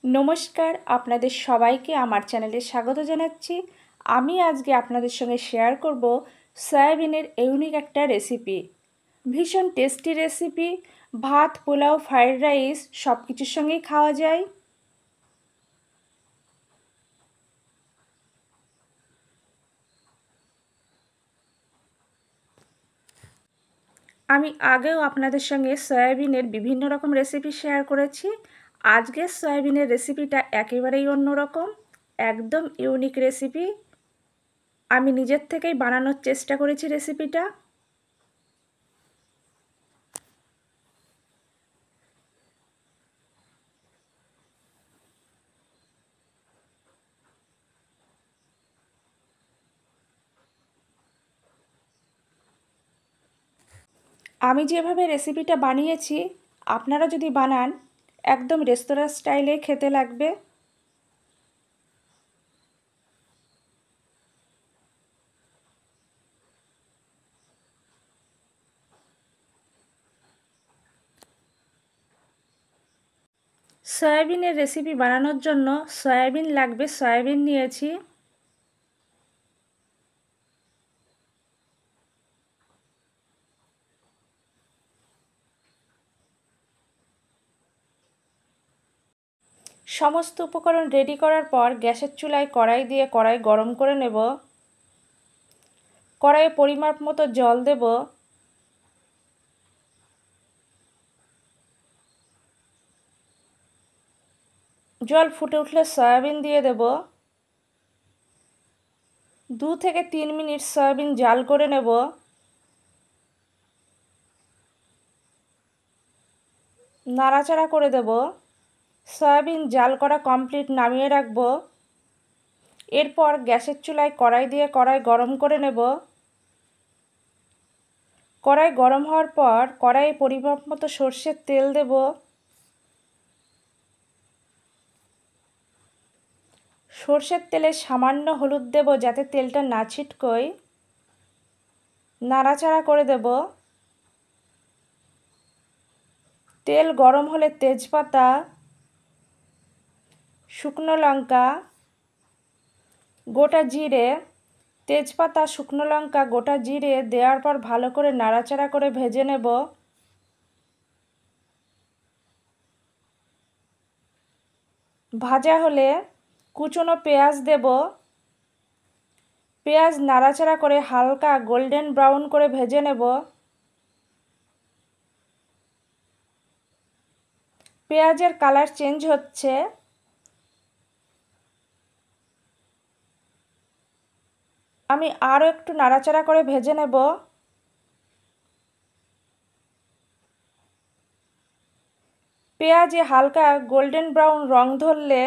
নমস্কার, আপনাদের সবাইকে আমার চ্যানেলে স্বাগত জানাচ্ছি। আমি আজকে আপনাদের সঙ্গে শেয়ার করব সয়াবিনের ইউনিক একটা রেসিপি। ভীষণ টেস্টি রেসিপি, ভাত, পোলাও, ফ্রাইড রাইস সব কিছুর সঙ্গেই খাওয়া যায়। আমি আগেও আপনাদের সঙ্গে সয়াবিনের বিভিন্ন রকম রেসিপি শেয়ার করেছি। আজকের সয়াবিনের রেসিপিটা একেবারেই অন্যরকম, একদম ইউনিক রেসিপি। আমি নিজের থেকেই বানানোর চেষ্টা করেছি রেসিপিটা। আমি যেভাবে রেসিপিটা বানিয়েছি আপনারা যদি বানান একদম রেস্তোরাঁ স্টাইলে খেতে লাগবে। সয়াবিনের রেসিপি বানানোর জন্য সয়াবিন লাগবে, সয়াবিন নিয়েছি। সমস্ত উপকরণ রেডি করার পর গ্যাসের চুলায় কড়াই দিয়ে কড়াই গরম করে নেব। কড়াইয়ে পরিমাপ মতো জল দেব। জল ফুটে উঠলে সয়াবিন দিয়ে দেব। 2 থেকে 3 মিনিট সয়াবিন জাল করে নেব। নাড়াচাড়া করে দেব। সয়াবিন জাল করা কমপ্লিট, নামিয়ে রাখব। এরপর গ্যাসের চুলায় কড়াই দিয়ে কড়াই গরম করে নেব। কড়াই গরম হওয়ার পর কড়াইয়ে পরিমাপ মতো সর্ষের তেল দেব। সর্ষের তেলে সামান্য হলুদ দেব যাতে তেলটা না ছিটকোয়। নাড়াচাড়া করে দেব। তেল গরম হলে তেজপাতা, শুকনো লঙ্কা, গোটা জিরে, তেজপাতা, শুকনো লঙ্কা, গোটা জিরে দেওয়ার পর ভালো করে নাড়াচাড়া করে ভেজে নেব। ভাজা হলে কুচনো পেঁয়াজ দেব। পেঁয়াজ নাড়াচাড়া করে হালকা গোল্ডেন ব্রাউন করে ভেজে নেব। পেঁয়াজের কালার চেঞ্জ হচ্ছে। আমি আরও একটু নাড়াচাড়া করে ভেজে নেব। পেঁয়াজে হালকা গোল্ডেন ব্রাউন রং ধরলে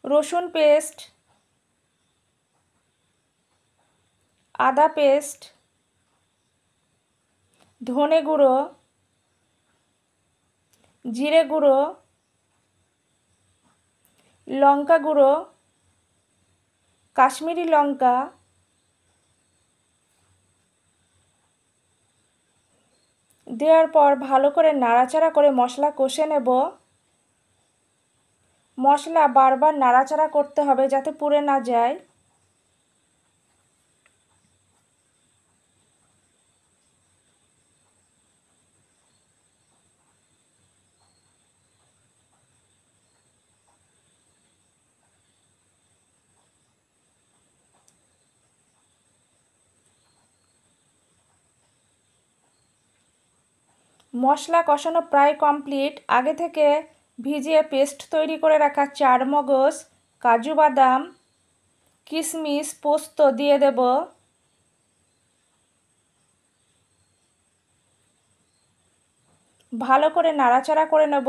রসুন পেস্ট, আদা পেস্ট, ধনে গুঁড়ো, জিরে গুঁড়ো, লঙ্কা গুঁড়ো, কাশ্মীরি লঙ্কা দেওয়ার পর ভালো করে নাড়াচাড়া করে মশলা কষে নেব। মশলা বারবার নাড়াচাড়া করতে হবে যাতে পুড়ে না যায়। মশলা কষানো প্রায় কমপ্লিট। আগে থেকে ভিজিয়ে পেস্ট তৈরি করে রাখা চারমগজ, কাজু বাদাম, কিশমিশ, পোস্ত দিয়ে দেব। ভালো করে নাড়াচাড়া করে নেব।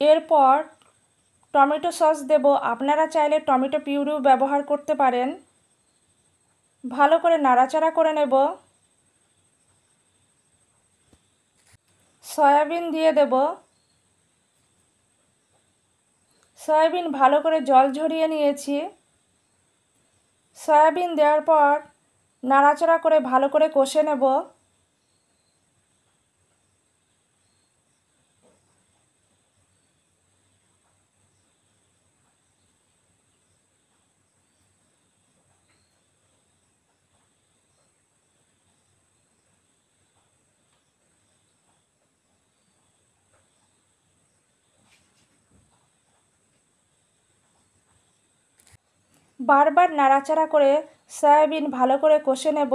এরপর টমেটো সস দেব। আপনারা চাইলে টমেটো পিউরিও ব্যবহার করতে পারেন। ভালো করে নাড়াচাড়া করে নেব। সয়াবিন দিয়ে দেব। সয়াবিন ভালো করে জল ঝরিয়ে নিয়েছি। সয়াবিন দেওয়ার পর নাড়াচাড়া করে ভালো করে কষে নেব। বারবার নাড়াচাড়া করে সয়াবিন ভালো করে কষে নেব।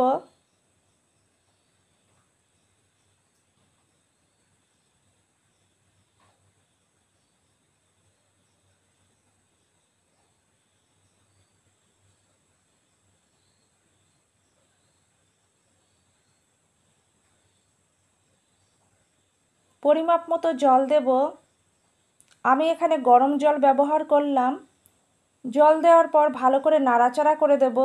পরিমাপ মতো জল দেব। আমি এখানে গরম জল ব্যবহার করলাম। জল দেওয়ার পর ভালো করে নাড়াচাড়া করে দেব।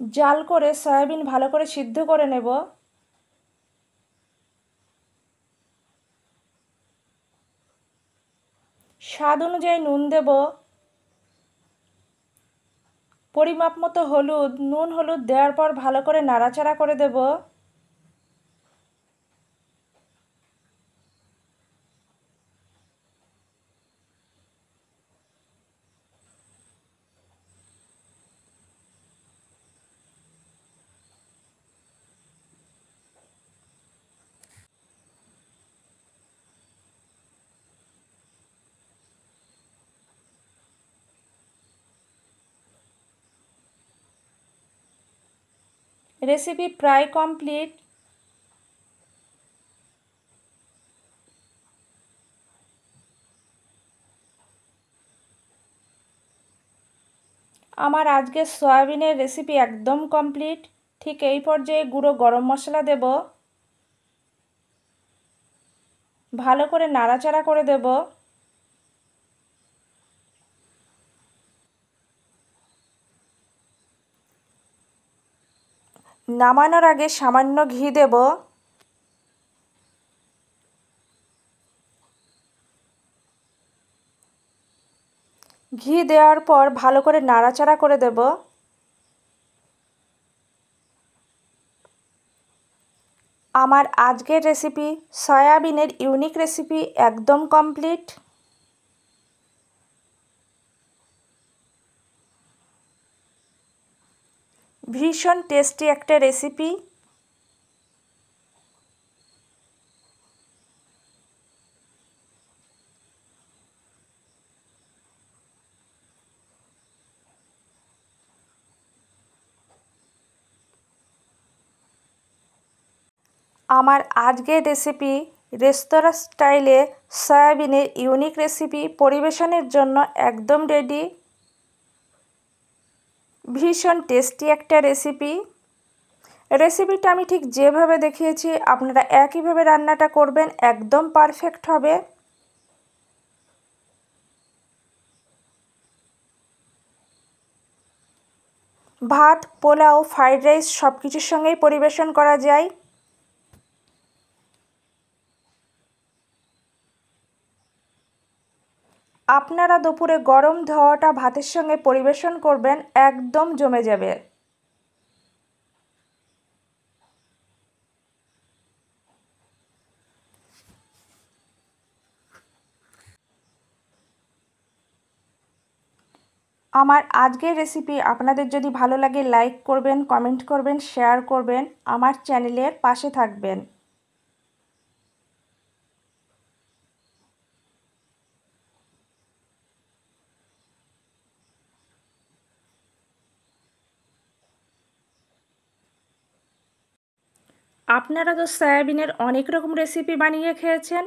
জাল করে সয়াবিন ভালো করে সিদ্ধ করে নেব। স্বাদ অনুযায়ী নুন দেব। পরিমাপ মতো হলুদ, নুন হলুদ দেওয়ার পর ভালো করে নাড়াচাড়া করে দেব। রেসিপি প্রায় কমপ্লিট। আমার আজকের সয়াবিনের রেসিপি একদম কমপ্লিট। ঠিক এই পর্যায়ে গুঁড়ো গরম মশলা দেব। ভালো করে নাড়াচাড়া করে দেব। নামানোর আগে সামান্য ঘি দেব। ঘি দেওয়ার পর ভালো করে নাড়াচাড়া করে দেব। আমার আজকের রেসিপি সয়াবিনের ইউনিক রেসিপি একদম কমপ্লিট। ভীষণ টেস্টি একটা রেসিপি। আমার আজকের রেসিপি রেস্তোরাঁ স্টাইলে সয়াবিনের ইউনিক রেসিপি পরিবেশনের জন্য একদম রেডি। ভীষণ টেস্টি একটা রেসিপি। রেসিপিটা আমি ঠিক যেভাবে দেখিয়েছি আপনারা একইভাবে রান্নাটা করবেন, একদম পারফেক্ট হবে। ভাত, পোলাও, ফ্রাইড রাইস সব কিছুর সঙ্গেই পরিবেশন করা যায়। আপনারা দুপুরে গরম ধোয়াটা ভাতের সঙ্গে পরিবেশন করবেন, একদম জমে যাবে। আমার আজকের রেসিপি আপনাদের যদি ভালো লাগে লাইক করবেন, কমেন্ট করবেন, শেয়ার করবেন, আমার চ্যানেলের পাশে থাকবেন। আপনারা তো সয়াবিনের অনেক রকম রেসিপি বানিয়ে খেয়েছেন,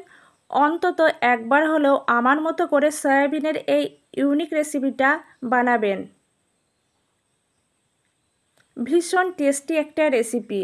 অন্তত একবার হলেও আমার মতো করে সয়াবিনের এই ইউনিক রেসিপিটা বানাবেন। ভীষণ টেস্টি একটা রেসিপি।